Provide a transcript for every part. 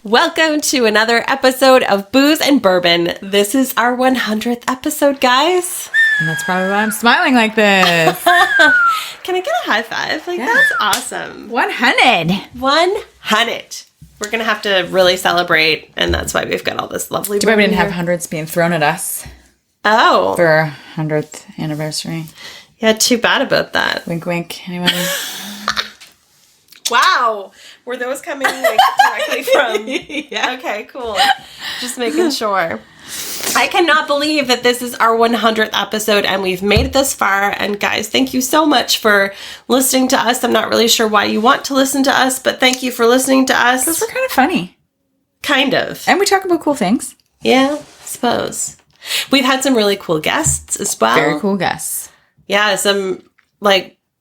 Welcome to another episode of Booze and Bourbon. This is our 100th episode, guys. And that's probably why I'm smiling like this. Can I get a high five? That's awesome. 100. 100. We're going to have to really celebrate, and that's why we've got all this lovely Too bad we didn't have hundreds being thrown at us. Oh. For our 100th anniversary. Yeah, too bad about that. Wink, wink. Anyone? Wow. Were those coming directly from? Yeah. Okay, cool. Just making sure. I cannot believe that this is our 100th episode and we've made it this far. And guys, thank you so much for listening to us. I'm not really sure why you want to listen to us, but thank you for listening to us. Because we're kind of funny. Kind of. And we talk about cool things. Yeah, I suppose. We've had some really cool guests as well. Very cool guests. Yeah, some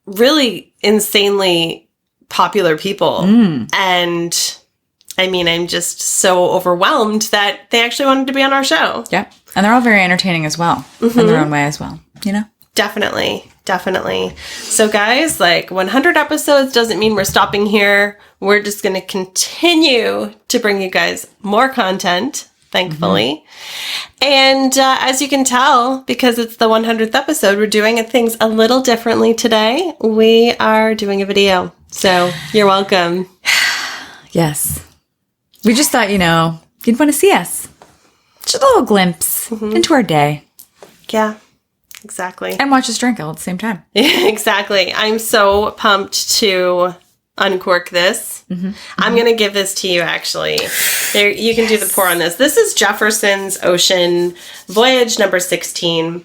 really insanely popular people. And I mean, I'm just so overwhelmed that they actually wanted to be on our show. Yeah. And they're all very entertaining as well. In their own way as well. You know? Definitely. So guys, 100 episodes doesn't mean we're stopping here. We're just going to continue to bring you guys more content, thankfully. And as you can tell, because it's the 100th episode, we're doing things a little differently today. We are doing a video. So you're welcome. Yes. We just thought, you'd want to see us. Just a little glimpse into our day. Yeah, exactly. And watch us drink all at the same time. Exactly. I'm so pumped to uncork this. I'm going to give this to you, actually. There, you can do the pour on this. This is Jefferson's Ocean Voyage number 16.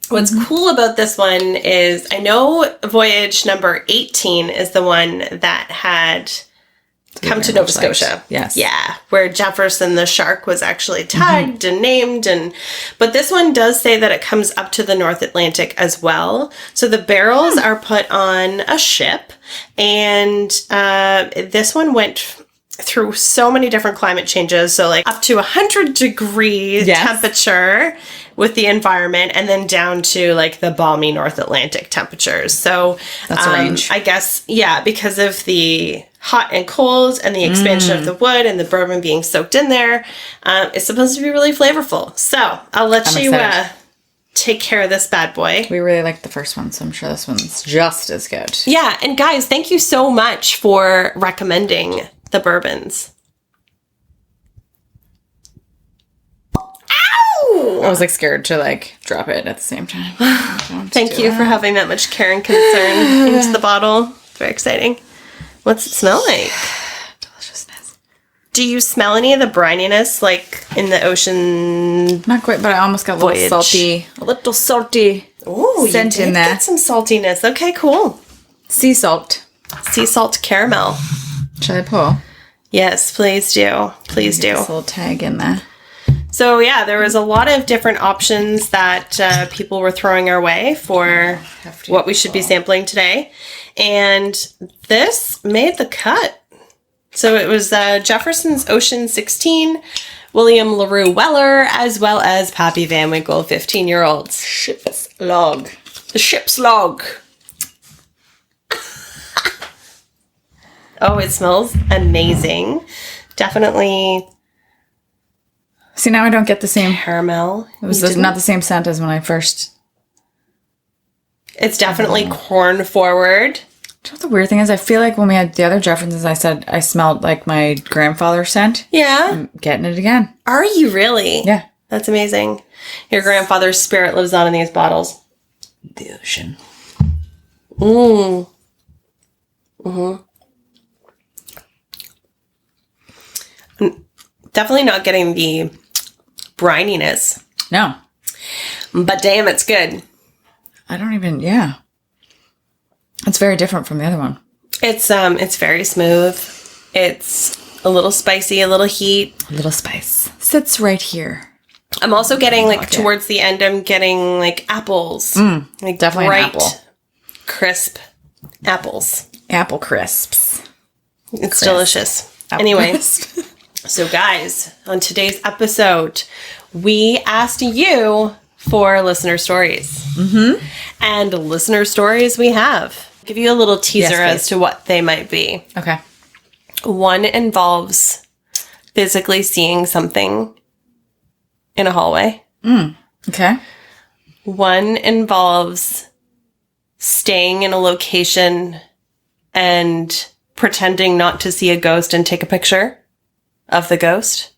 What's cool about this one is I know Voyage number 18 is the one that had come to Nova Scotia. Yes. Yeah, where Jefferson the shark was actually tagged and named. But this one does say that it comes up to the North Atlantic as well. So the barrels are put on a ship. And this one went through so many different climate changes. So up to 100-degree temperature with the environment, and then down to the balmy North Atlantic temperatures. So that's a range. I guess, yeah, because of the hot and cold and the expansion of the wood and the bourbon being soaked in there, it's supposed to be really flavorful. So I'll let you take care of this bad boy. We really liked the first one, so I'm sure this one's just as good. Yeah, and guys, thank you so much for recommending the bourbons. Ow! I was scared to drop it at the same time. Thank you for having that much care and concern into the bottle. Very exciting. What's it smell like? Deliciousness. Do you smell any of the brininess in the ocean? Not quite, but I almost got a little salty Ooh, scent you did in there. Get some saltiness. Okay, cool. Sea salt caramel. Shall I pour? Yes, please do. Please do. This little tag in there. So yeah, there was a lot of different options that people were throwing our way for what we should be sampling today. And this made the cut. So it was Jefferson's Ocean 16, William Lerue Weller, as well as Pappy Van Winkle, 15-year-olds. Ship's log. The ship's log. Oh, it smells amazing. Definitely. See, now I don't get the same caramel. It was not the same scent as when I first. It's definitely corn forward. Do you know what the weird thing is? I feel like when we had the other Jeffersons, I said I smelled like my grandfather's scent. Yeah. I'm getting it again. Are you really? Yeah. That's amazing. Your grandfather's spirit lives on in these bottles. The ocean. Definitely not getting the brininess. No. But damn, it's good. Yeah. It's very different from the other one. It's very smooth. It's a little spicy, a little heat. A little spice. Sits right here. I'm also getting towards the end, I'm getting apples. Definitely bright, an apple. Crisp apples. Apple crisps. It's delicious. Anyway, so guys, on today's episode, we asked you for listener stories. And listener stories we have. I'll give you a little teaser as to what they might be. Okay. One involves physically seeing something in a hallway. Okay. One involves staying in a location and pretending not to see a ghost and take a picture of the ghost.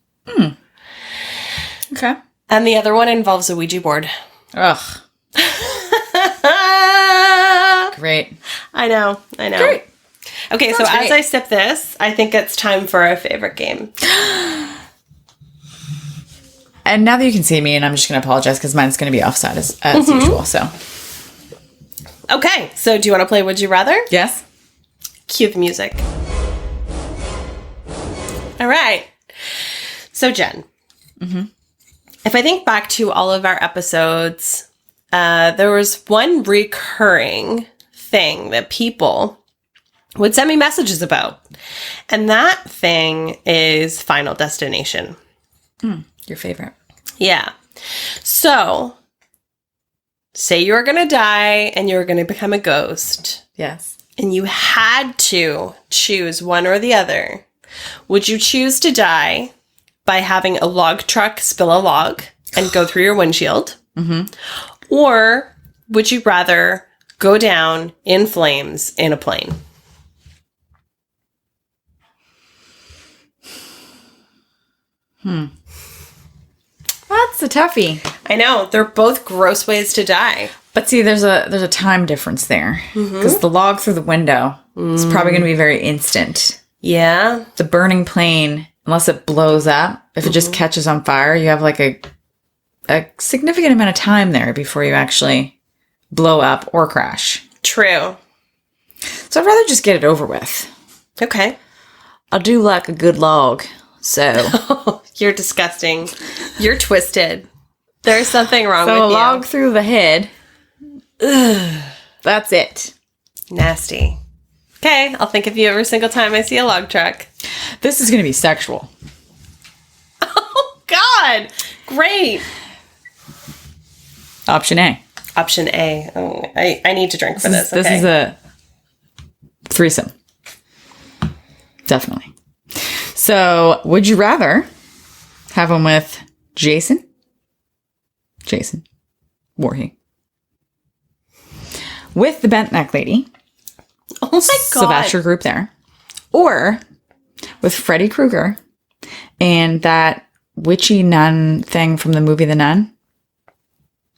Okay. And the other one involves a Ouija board. Ugh. Great. I know. Great. Okay, Sounds so as great. I sip this, I think it's time for our favorite game. And now that you can see me, and I'm just going to apologize because mine's going to be offside as usual. So, Okay, so do you want to play Would You Rather? yes. Cue the music. All right. So, Jen, if I think back to all of our episodes, there was one recurring thing that people would send me messages about. And that thing is Final Destination. Your favorite. Yeah. So, say you were going to die and you were going to become a ghost, Yes. and you had to choose one or the other. Would you choose to die by having a log truck spill a log and go through your windshield? Or would you rather go down in flames in a plane? That's a toughie. I know, they're both gross ways to die. But see, there's a time difference there because the log through the window is probably going to be very instant. Yeah. The burning plane, unless it blows up, if it just catches on fire, you have like a significant amount of time there before you actually blow up or crash. True. So I'd rather just get it over with. Okay. I do like a good log, so You're disgusting. You're twisted. There's something wrong with a you. log through the head. Ugh, that's it. Nasty. Okay, I'll think of you every single time I see a log truck. This is going to be sexual. Oh, God. Great. Option A. Option A. Oh, I need to drink for this. This is a threesome. Definitely. So, would you rather have one with Jason Voorhees, with the bent neck lady, Oh my so God. that's your group there, or with Freddy Krueger and that witchy nun thing from the movie The Nun?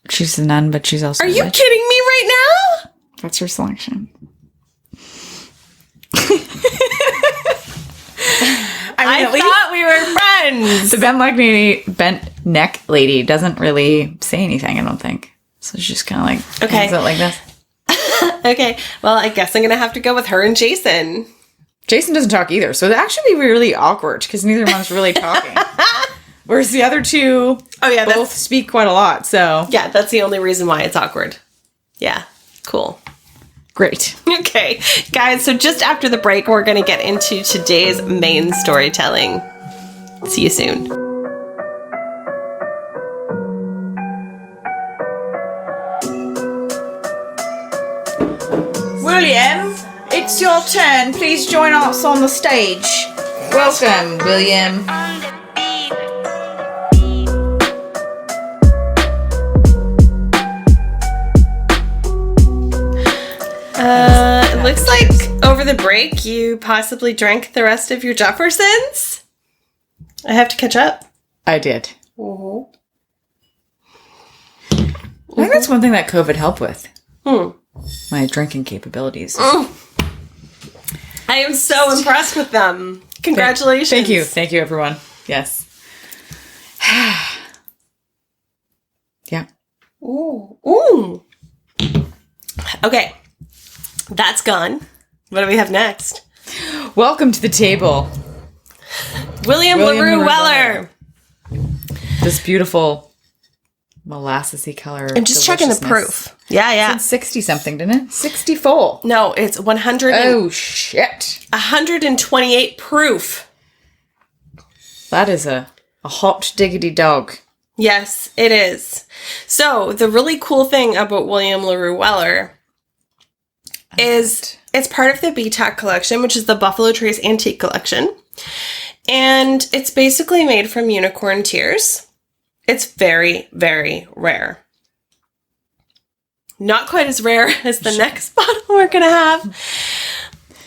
She's a nun, but she's also Are a you witch. kidding me right now? That's your selection. I thought we were friends. The bent neck lady doesn't really say anything, I don't think. So she's just kind of like, Okay. hangs out like this. Okay, well, I guess I'm going to have to go with her and Jason. Jason doesn't talk either, so it'd actually be really awkward because neither one's really talking. Whereas the other two both speak quite a lot, so. Yeah, that's the only reason why it's awkward. Yeah, cool. Great. Okay, guys, so just after the break, we're going to get into today's main storytelling. See you soon. William, it's your turn. Please join us on the stage. Welcome, William. It looks like over the break you possibly drank the rest of your Jeffersons. I have to catch up. I did. Mm-hmm. I think that's one thing that COVID helped with. My drinking capabilities. I am so impressed with them. Congratulations. Thank you. Thank you, everyone. Yes. Yeah. Ooh. Okay. That's gone. What do we have next? Welcome to the table. William Lerue Weller. This beautiful molassesy color. I'm just checking the proof. Yeah. It said 60 something, didn't it? 60 full. No, it's 100. Oh, shit. 128 proof. That is a hot diggity dog. Yes, it is. So, the really cool thing about William Lerue Weller is It's part of the BTAC collection, which is the Buffalo Trace Antique Collection. And it's basically made from unicorn tears. It's very, very rare. Not quite as rare as the next bottle we're going to have.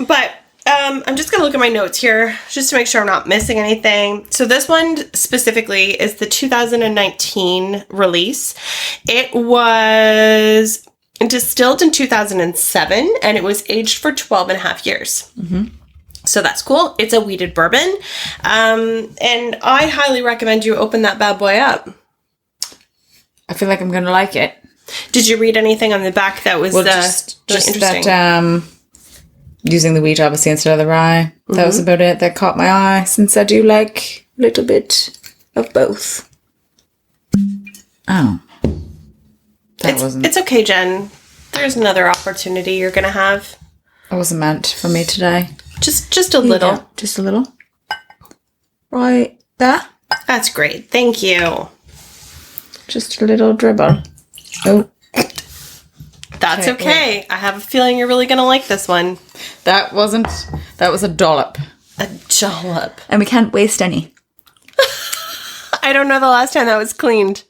But I'm just going to look at my notes here just to make sure I'm not missing anything. So this one specifically is the 2019 release. It was distilled in 2007 and it was aged for 12 and a half years. Mm-hmm. So that's cool. It's a wheated bourbon. And I highly recommend you open that bad boy up. I feel like I'm going to like it. Did you read anything on the back that was just interesting? That using the wheat obviously instead of the rye. Mm-hmm. That was about it that caught my eye, since I do like a little bit of both. Oh. It's okay, Jen. There's another opportunity you're going to have. It wasn't meant for me today. Just a little. Yeah, just a little. Right there. That's great. Thank you. Just a little dribble. Oh. That's okay. I have a feeling you're really going to like this one. That was a dollop. A dollop. And we can't waste any. I don't know the last time that was cleaned.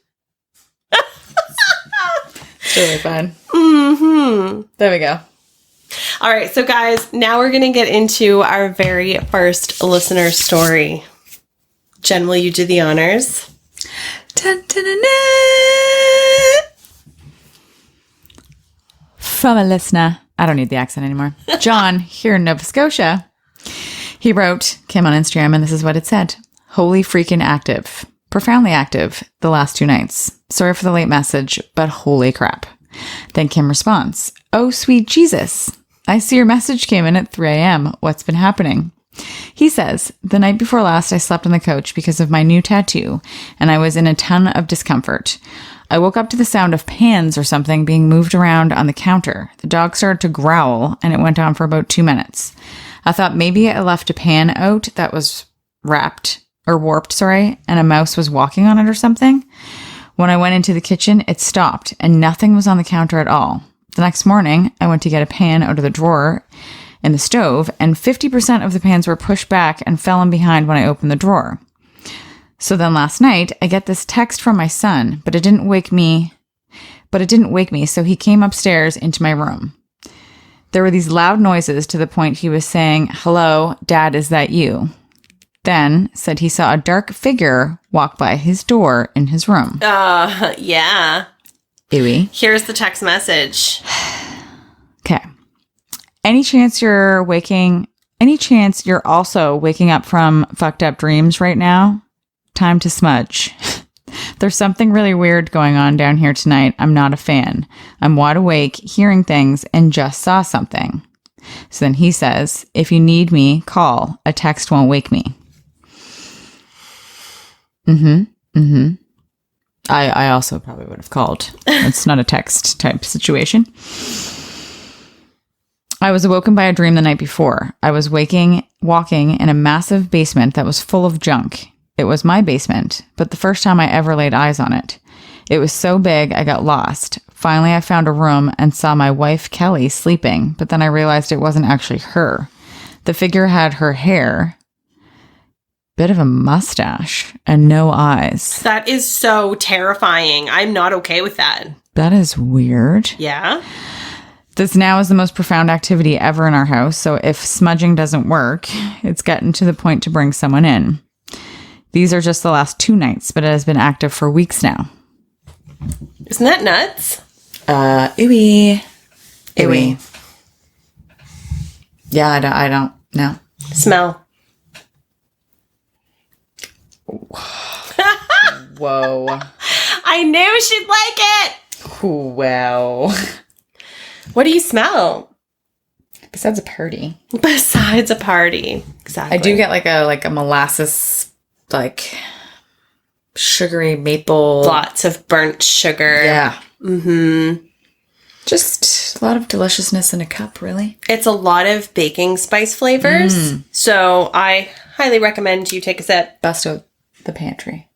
It's totally fine. Mm-hmm. There we go. All right, so guys, now we're going to get into our very first listener story. Jen, will you do the honors? Dun, dun, dun, dun. From a listener, I don't need the accent anymore, John, here in Nova Scotia. He wrote, came on Instagram, and this is what it said. Holy freaking active. Profoundly active the last 2 nights. Sorry for the late message, but holy crap. Then Kim responds, oh, sweet Jesus. I see your message came in at 3 a.m. What's been happening? He says, the night before last, I slept on the couch because of my new tattoo, and I was in a ton of discomfort. I woke up to the sound of pans or something being moved around on the counter. The dog started to growl, and it went on for about 2 minutes. I thought maybe I left a pan out that was warped, and a mouse was walking on it or something. When I went into the kitchen, it stopped, and nothing was on the counter at all. The next morning, I went to get a pan out of the drawer in the stove, and 50% of the pans were pushed back and fell in behind when I opened the drawer. So then last night, I get this text from my son, but it didn't wake me, so he came upstairs into my room. There were these loud noises to the point he was saying, hello, Dad, is that you? Then said he saw a dark figure walk by his door in his room. Yeah. Ewy. Here's the text message. Okay. Any chance you're also waking up from fucked up dreams right now? Time to smudge. There's something really weird going on down here tonight. I'm not a fan. I'm wide awake, hearing things, and just saw something. So then he says, if you need me, call. A text won't wake me. I also probably would have called. It's not a text type situation. I was awoken by a dream the night before. I was walking in a massive basement that was full of junk. It was my basement, but the first time I ever laid eyes on it. It was so big, I got lost. Finally, I found a room and saw my wife, Kelly, sleeping, but then I realized it wasn't actually her. The figure had her hair, bit of a mustache, and no eyes. That is so terrifying. I'm not okay with that. That is weird. Yeah? This now is the most profound activity ever in our house, so if smudging doesn't work, it's gotten to the point to bring someone in. These are just the last 2 nights, but it has been active for weeks now. Isn't that nuts? Ewy. Yeah, I don't know. Smell. Whoa. I knew she'd like it. Wow. What do you smell? Besides a party. Besides a party. Exactly. I do get like a molasses, like sugary maple. Lots of burnt sugar. Yeah. Mm-hmm. Just a lot of deliciousness in a cup, really. It's a lot of baking spice flavors. So I highly recommend you take a sip. Bust out the pantry.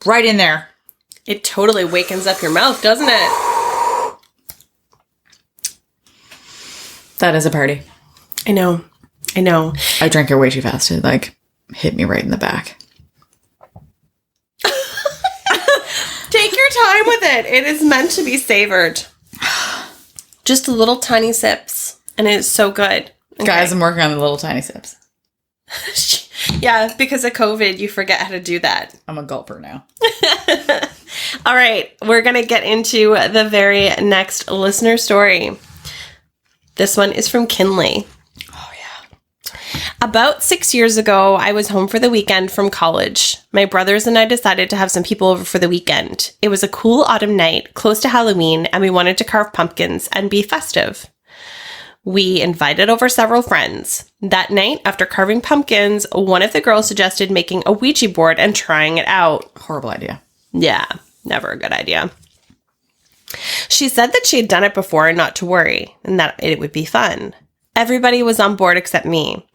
Right in there. It totally wakens up your mouth, doesn't it? That is a party. I know. I drank it way too fast. It like hit me right in the back. Take your time with it. It is meant to be savored. Just little tiny sips. And it is so good. Okay. Guys, I'm working on the little tiny sips. Yeah, because of COVID, you forget how to do that. I'm a gulper now. All right, we're going to get into the very next listener story. This one is from Kinley. Oh, yeah. About 6 years ago, I was home for the weekend from college. My brothers and I decided to have some people over for the weekend. It was a cool autumn night, close to Halloween, and we wanted to carve pumpkins and be festive. We invited over several friends. That night, after carving pumpkins, one of the girls suggested making a Ouija board and trying it out. Horrible idea. Yeah, never a good idea. She said that she had done it before and not to worry, and that it would be fun. Everybody was on board except me.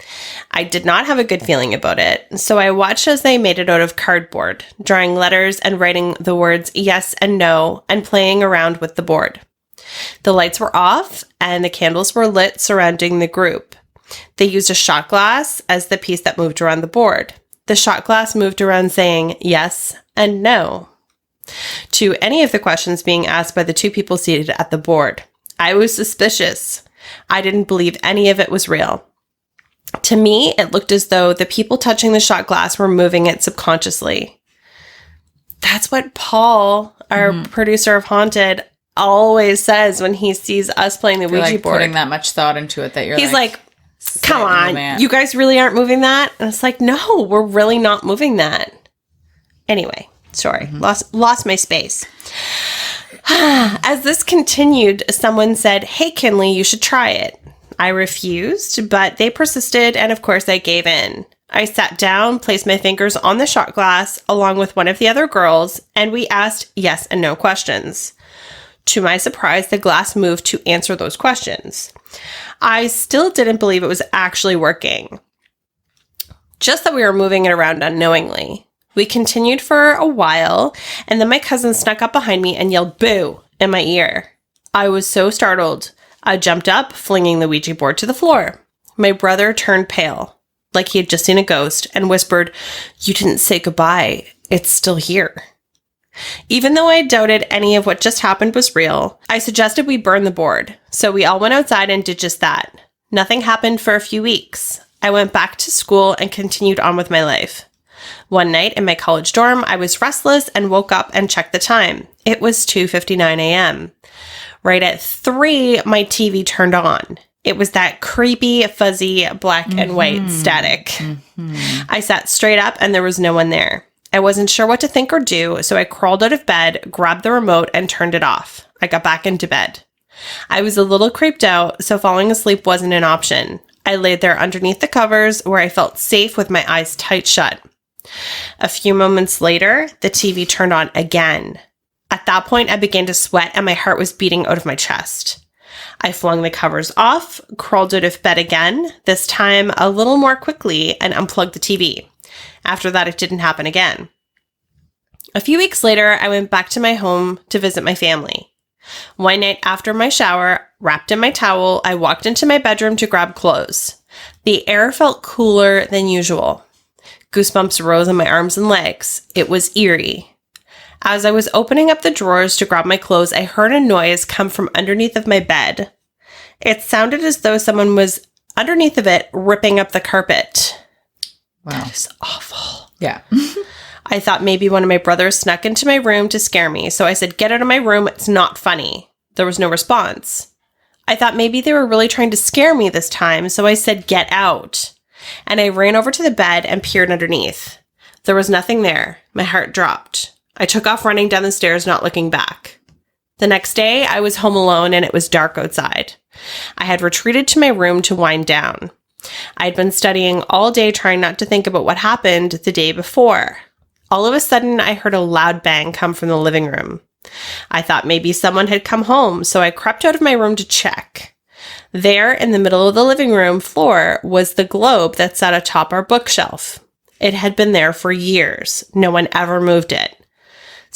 I did not have a good feeling about it, so I watched as they made it out of cardboard, drawing letters and writing the words yes and no, and playing around with the board. The lights were off, and the candles were lit surrounding the group. They used a shot glass as the piece that moved around the board. The shot glass moved around saying yes and no to any of the questions being asked by the two people seated at the board. I was suspicious. I didn't believe any of it was real. To me, it looked as though the people touching the shot glass were moving it subconsciously. That's what Paul, our producer of Haunted, always says when he sees us playing the Ouija board. Putting that much thought into it that he's like, come on, you guys really aren't moving that? And it's like, no, we're really not moving that. Anyway, sorry, lost my space. As this continued, someone said, hey, Kinley, you should try it. I refused, but they persisted, and of course I gave in. I sat down, placed my fingers on the shot glass along with one of the other girls, and we asked yes and no questions. To my surprise, the glass moved to answer those questions. I still didn't believe it was actually working. Just that we were moving it around unknowingly. We continued for a while, and then my cousin snuck up behind me and yelled boo in my ear. I was so startled. I jumped up, flinging the Ouija board to the floor. My brother turned pale, like he had just seen a ghost, and whispered, you didn't say goodbye. It's still here. Even though I doubted any of what just happened was real, I suggested we burn the board, so we all went outside and did just that. Nothing happened for a few weeks. I went back to school and continued on with my life. One night in my college dorm, I was restless and woke up and checked the time. It was 2:59 a.m. Right at 3, my TV turned on. It was that creepy, fuzzy, black and white static. I sat straight up and there was no one there. I wasn't sure what to think or do, so I crawled out of bed, grabbed the remote, and turned it off. I got back into bed. I was a little creeped out, so falling asleep wasn't an option. I laid there underneath the covers where I felt safe with my eyes tight shut. A few moments later, the TV turned on again. At that point, I began to sweat and my heart was beating out of my chest. I flung the covers off, crawled out of bed again, this time a little more quickly, and unplugged the TV. After that, it didn't happen again. A few weeks later, I went back to my home to visit my family. One night after my shower, wrapped in my towel, I walked into my bedroom to grab clothes. The air felt cooler than usual. Goosebumps rose on my arms and legs. It was eerie. As I was opening up the drawers to grab my clothes, I heard a noise come from underneath of my bed. It sounded as though someone was underneath of it ripping up the carpet. Wow. That is awful. Yeah. I thought maybe one of my brothers snuck into my room to scare me, so I said, get out of my room, it's not funny. There was no response. I thought maybe they were really trying to scare me this time, so I said, get out. And I ran over to the bed and peered underneath. There was nothing there. My heart dropped. I took off running down the stairs, not looking back. The next day, I was home alone and it was dark outside. I had retreated to my room to wind down. I had been studying all day trying not to think about what happened the day before. All of a sudden, I heard a loud bang come from the living room. I thought maybe someone had come home, so I crept out of my room to check. There, in the middle of the living room floor, was the globe that sat atop our bookshelf. It had been there for years. No one ever moved it.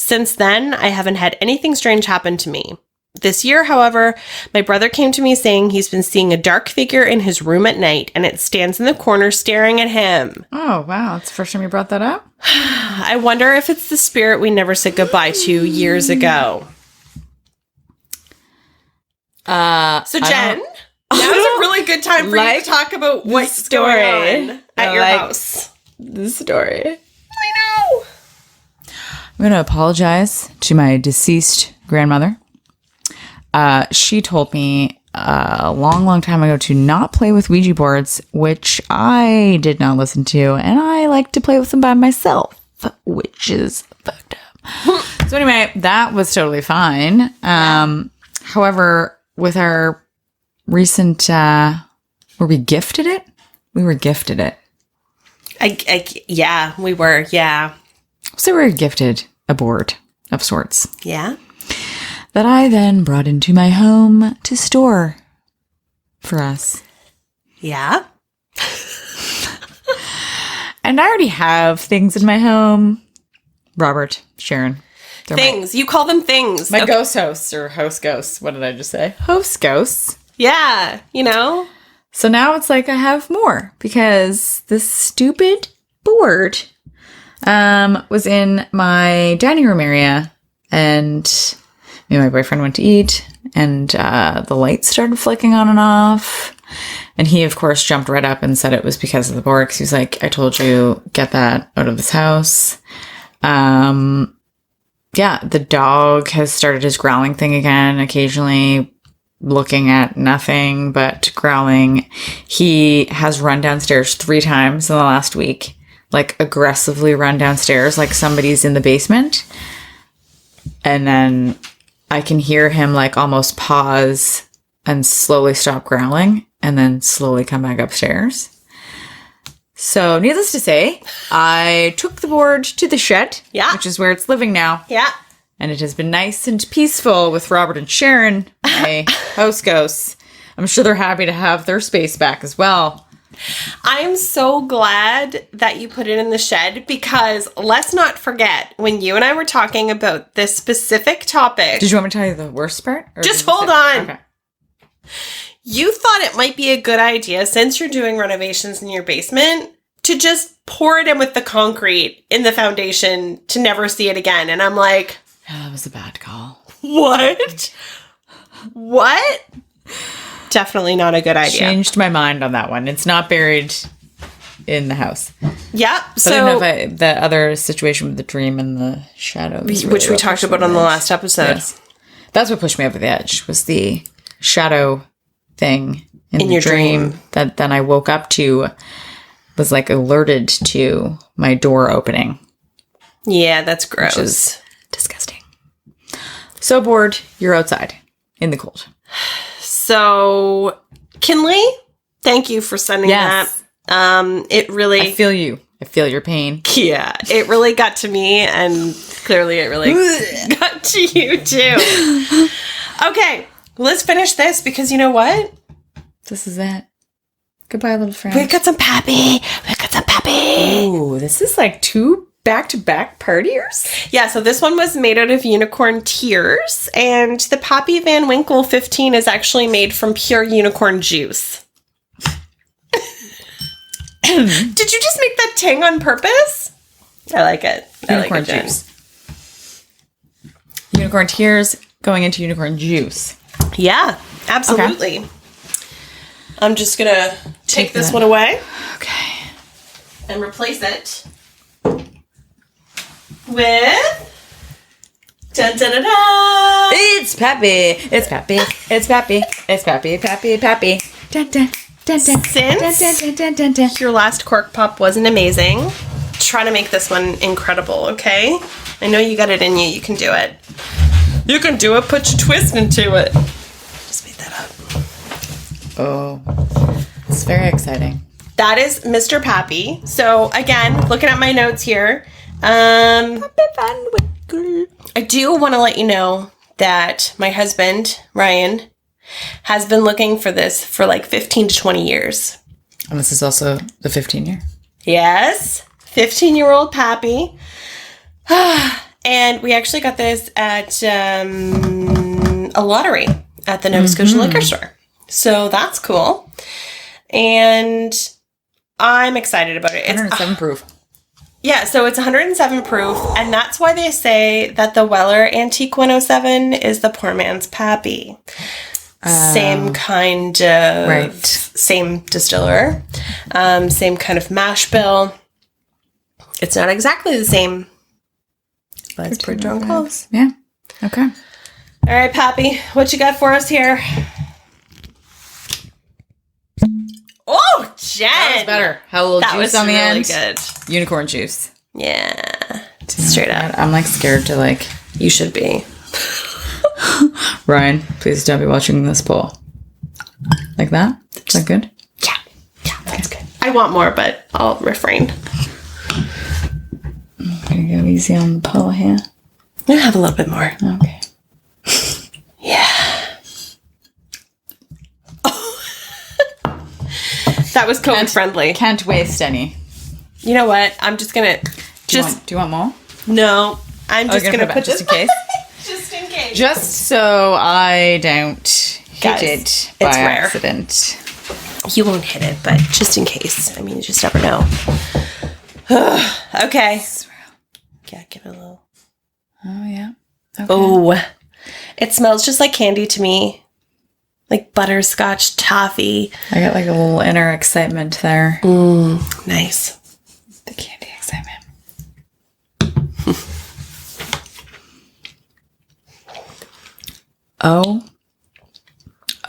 Since then, I haven't had anything strange happen to me. This year, however, my brother came to me saying he's been seeing a dark figure in his room at night, and it stands in the corner staring at him. Oh, wow. It's the first time you brought that up? I wonder if it's the spirit we never said goodbye to years ago. So Jen, now's a really good time for you to talk about what's going on at your house. The story. I know. I'm going to apologize to my deceased grandmother. She told me a long, long time ago to not play with Ouija boards, which I did not listen to, and I like to play with them by myself, which is fucked up. So anyway, that was totally fine. However, with our recent, were we gifted it? We were gifted it. Yeah, we were. Yeah. So we were gifted a board of sorts. Yeah. That I then brought into my home to store for us. Yeah. And I already have things in my home. Robert, Sharon. Things. You call them things. My ghost hosts or host ghosts. What did I just say? Host ghosts. Yeah. You know? So now it's like I have more because this stupid board was in my dining room area, and me and my boyfriend went to eat, and the lights started flicking on and off. And he, of course, jumped right up and said it was because of the board. 'Cause he was like, I told you, get that out of this house. Yeah, the dog has started his growling thing again, occasionally looking at nothing but growling. He has run downstairs 3 times in the last week, like aggressively run downstairs like somebody's in the basement. And then I can hear him like almost pause and slowly stop growling and then slowly come back upstairs. So needless to say, I took the board to the shed, which is where it's living now. Yeah. And it has been nice and peaceful with Robert and Sharon, my host ghosts. I'm sure they're happy to have their space back as well. I am so glad that you put it in the shed, because let's not forget, when you and I were talking about this specific topic... Did you want me to tell you the worst part? Just hold on. Okay. You thought it might be a good idea, since you're doing renovations in your basement, to just pour it in with the concrete in the foundation to never see it again. And I'm like... Yeah, that was a bad call. What? What? Definitely not a good idea. Changed my mind on that one. It's not buried in the house. Yeah. So I don't know if the other situation with the dream and the shadow, which we talked about on the last episode. Yes. That's what pushed me over the edge, was the shadow thing in your dream that then I woke up to, was like alerted to my door opening. Yeah, that's gross. Which is disgusting. So bored, you're outside in the cold. So, Kinley, thank you for sending that. It really... I feel you. I feel your pain. Yeah, it really got to me, and clearly it really got to you too. Okay, let's finish this, because you know what? This is it. Goodbye, little friend. We got some Pappy. We got some Pappy. Ooh, this is like 2 back-to-back partiers? Yeah, so this one was made out of unicorn tears, and the Pappy Van Winkle 15 is actually made from pure unicorn juice. Did you just make that ting on purpose? I like it. Unicorn juice. Unicorn tears going into unicorn juice. Yeah, absolutely. Okay. I'm just going to take this one away. Okay. And replace it with... Da-da-da-da! It's Pappy! It's Pappy! It's Pappy! It's Pappy! Pappy! Pappy! Dun, dun, dun, dun, Since dun, dun, dun, dun, dun. your last cork pop wasn't amazing, try to make this one incredible, okay? I know you got it in you. You can do it. You can do it. Put your twist into it. Just made that up. Oh, it's very exciting. That is Mr. Pappy. So again, looking at my notes here, Pappy Van Winkle. I do want to let you know that my husband, Ryan, has been looking for this for like 15 to 20 years. And this is also the 15-year? Yes. 15-year-old Pappy. And we actually got this at a lottery at the Nova Scotia liquor store. So that's cool. And I'm excited about it. It's 107 proof. Yeah, so it's 107 proof. And that's why they say that the Weller Antique 107 is the poor man's Pappy. Same kind of... Same distiller. Same kind of mash bill. It's not exactly the same, but it's pretty darn close. Yeah. Okay. All right, Pappy, what you got for us here? Oh, Jen! That was better. Had a little juice on the end. That was really good. Unicorn juice. Yeah. Straight up. I'm like scared to like... You should be. Ryan, please don't be watching this poll. Like that? Is that good? Yeah, that's good. I want more, but I'll refrain. I'm gonna go easy on the poll here. I'm gonna have a little bit more. Okay. Yeah. That was COVID friendly. Can't waste any. You know what? I'm just gonna Do you want more? No. I'm just gonna put just this in case. just in case. Just so I don't hit it by it's rare. accident. You won't hit it, but just in case. I mean, you just never know. Okay. Yeah, give it a little. Oh, yeah. Okay. Oh, it smells just like candy to me. Like butterscotch toffee. I got like a little inner excitement there. Nice. The candy excitement.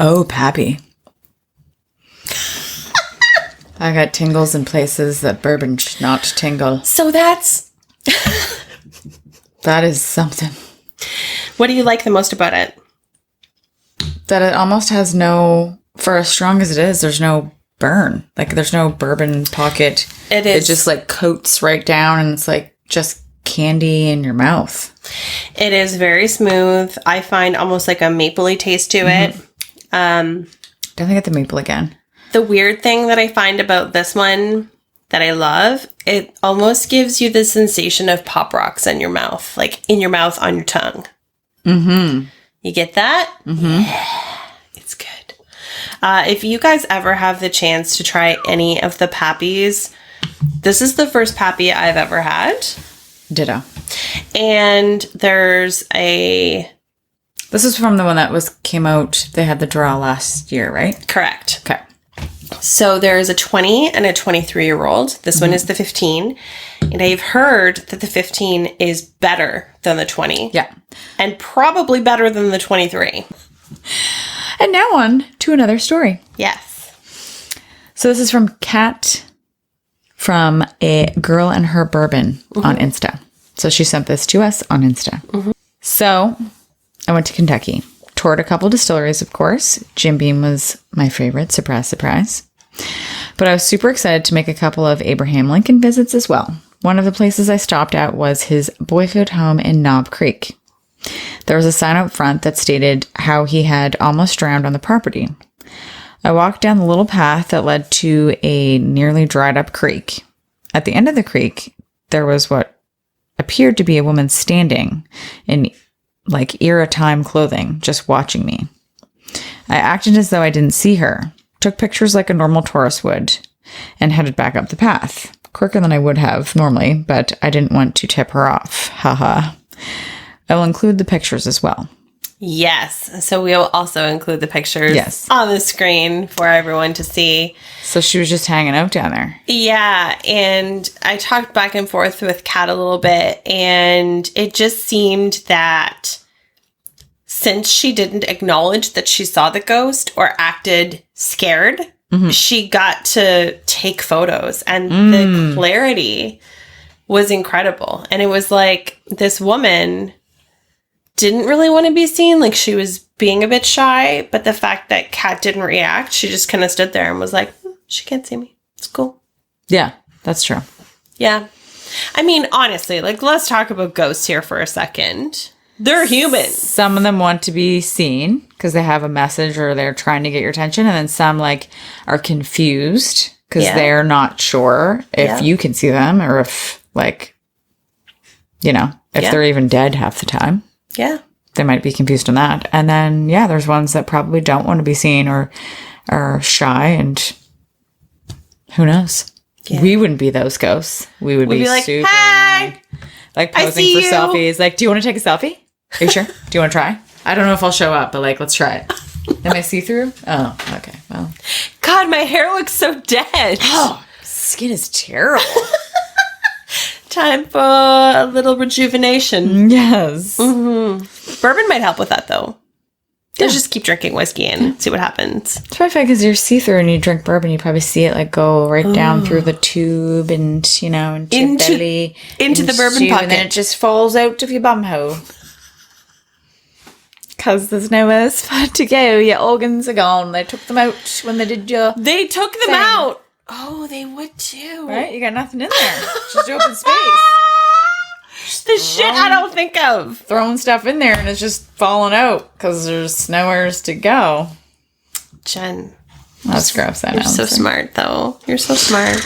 Oh, Pappy. I got tingles in places that bourbon should not tingle. So that's... That is something. What do you like the most about it? That it almost has no... For as strong as it is, there's no burn. Like, there's no bourbon pocket. It is. It just, like, coats right down, and it's, like, just candy in your mouth. It is very smooth. I find almost like a mapley taste to it. Definitely get the maple again. The weird thing that I find about this one that I love, it almost gives you the sensation of Pop Rocks in your mouth. Like, in your mouth, on your tongue. Mm-hmm. You get that? Mm-hmm. Yeah. It's good. If you guys ever have the chance to try any of the Pappies, this is the first Pappy I've ever had. Ditto. And there's a... This is from the one that came out, they had the draw last year, right? Correct. Okay. So there's a 20 and a 23-year-old. This one is the 15. And I've heard that the 15 is better than the 20. Yeah. And probably better than the 23. And now on to another story. Yes. So this is from Kat from A Girl and Her Bourbon on Insta. So she sent this to us on Insta. So I went to Kentucky. Toured a couple distilleries, of course. Jim Beam was my favorite. Surprise, surprise. But I was super excited to make a couple of Abraham Lincoln visits as well. One of the places I stopped at was his boyhood home in Knob Creek. There was a sign out front that stated how he had almost drowned on the property. I walked down the little path that led to a nearly dried up creek. At the end of the creek, there was what appeared to be a woman standing in like era time clothing, just watching me. I acted as though I didn't see her, took pictures like a normal tourist would, and headed back up the path. Quicker than I would have normally, but I didn't want to tip her off. Haha. I will include the pictures as well. Yes. So we will also include the pictures on the screen for everyone to see. So she was just hanging out down there. Yeah. And I talked back and forth with Kat a little bit, and it just seemed that since she didn't acknowledge that she saw the ghost or acted scared, she got to take photos, and the clarity was incredible. And it was like this woman didn't really want to be seen. Like, she was being a bit shy, but the fact that Kat didn't react, she just kind of stood there and was like, she can't see me. It's cool. Yeah, that's true. Yeah. I mean, honestly, like, let's talk about ghosts here for a second. They're human. Some of them want to be seen because they have a message or they're trying to get your attention. And then some like are confused because they're not sure if you can see them or if like, you know, if they're even dead half the time. Yeah. They might be confused on that. And then, there's ones that probably don't want to be seen or are shy, and who knows? Yeah. We wouldn't be those ghosts. We'd be like, super hey! Like posing for selfies. Like, do you want to take a selfie? Are you sure? Do you want to try? I don't know if I'll show up, but like, let's try it. Am I see-through? Oh, okay. Well. God, my hair looks so dead. Oh, skin is terrible. Time for a little rejuvenation. Yes. Mm-hmm. Bourbon might help with that, though. Let's just keep drinking whiskey and see what happens. It's probably fine because you're see-through and you drink bourbon, you probably see it like go right down through the tube and, into your belly. Into the bourbon pocket. And then it just falls out of your bumhole. Because there's nowhere to go. Your organs are gone. They took them out when they did your They took them out. Oh, they would too. Right? You got nothing in there. Just open space. The shit I don't think of. Throwing stuff in there and it's just falling out because there's nowhere to go. Jen. That's gross. You're so smart, though. You're so smart.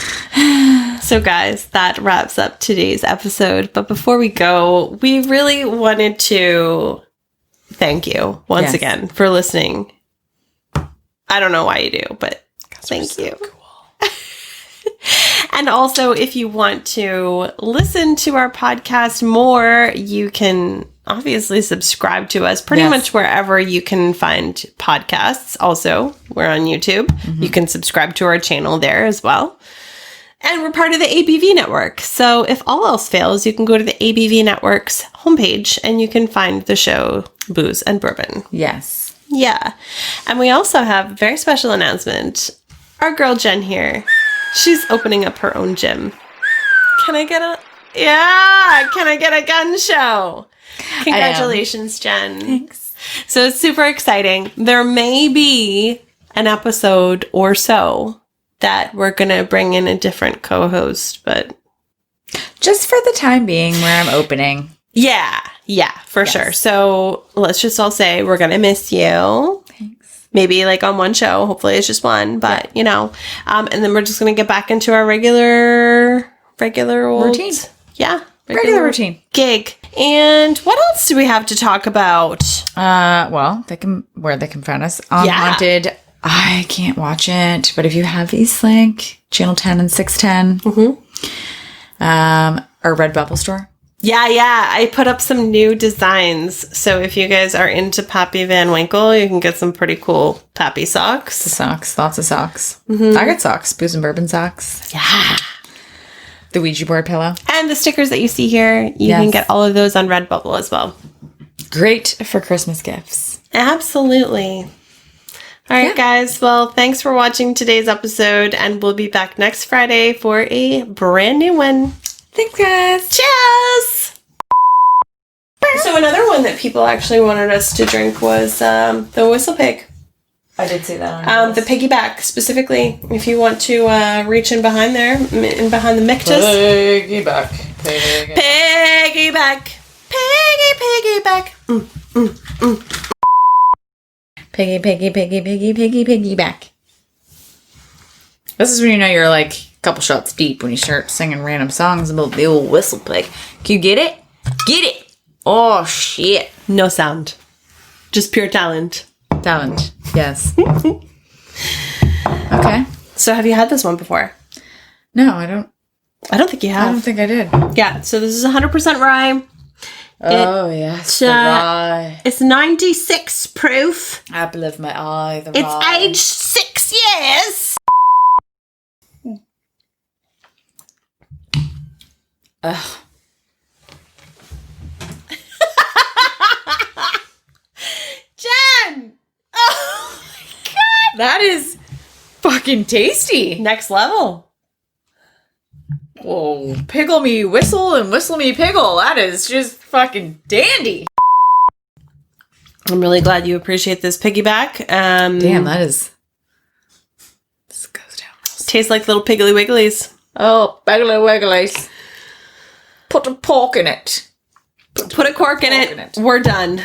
So, guys, that wraps up today's episode. But before we go, we really wanted to thank you once again for listening. I don't know why you do, but thank you. Cool. And also, if you want to listen to our podcast more, you can obviously subscribe to us pretty much wherever you can find podcasts. Also, we're on YouTube. Mm-hmm. You can subscribe to our channel there as well. And we're part of the ABV network. So if all else fails, you can go to the ABV network's homepage and you can find the show Booze and Bourbon. Yes. Yeah. And we also have a very special announcement. Our girl Jen here, she's opening up her own gym. Can I get a gun show? Congratulations, Jen. Thanks. So it's super exciting. There may be an episode or so that we're going to bring in a different co-host, but just for the time being where I'm opening. Yeah, for sure. So let's just all say we're going to miss you. Thanks. Maybe like on one show. Hopefully it's just one, but and then we're just going to get back into our regular old routine. Yeah. Regular routine. Gig. And what else do we have to talk about? Well, they can find us on Haunted. I can't watch it, but if you have Eastlink, Channel 10 and 610, or Redbubble store. Yeah. I put up some new designs. So if you guys are into Pappy Van Winkle, you can get some pretty cool Pappy socks. The socks. Lots of socks. Mm-hmm. I got socks. Booze and Bourbon socks. Yeah. The Ouija board pillow. And the stickers that you see here, you can get all of those on Redbubble as well. Great for Christmas gifts. Absolutely. All right, guys. Well, thanks for watching today's episode, and we'll be back next Friday for a brand new one. Thanks, guys. Cheers! So another one that people actually wanted us to drink was the Whistlepig. I did see that on the Piggyback, specifically. If you want to reach in behind there, in behind the mictus. Piggyback. Piggyback. Piggyback. This is when you know you're like a couple shots deep when you start singing random songs about the old Whistlepig. Can you get it? Get it! Oh, shit. No sound. Just pure talent. Talent. Yes. Okay. So have you had this one before? No, I don't think you have. I don't think I did. Yeah, so this is 100% rye. Yes, the rye. It's 96 proof. Apple of my eye, the rye. It's aged 6 years. Ugh. Jen! Oh my god! That is fucking tasty. Next level. Whoa. Pickle me whistle and whistle me pickle. That is just fucking dandy. I'm really glad you appreciate this Piggyback. Damn, that is... This goes down. Tastes like little Piggly Wigglies. Oh, Piggly Wigglies. Put a pork in it. Put a cork in it. We're done.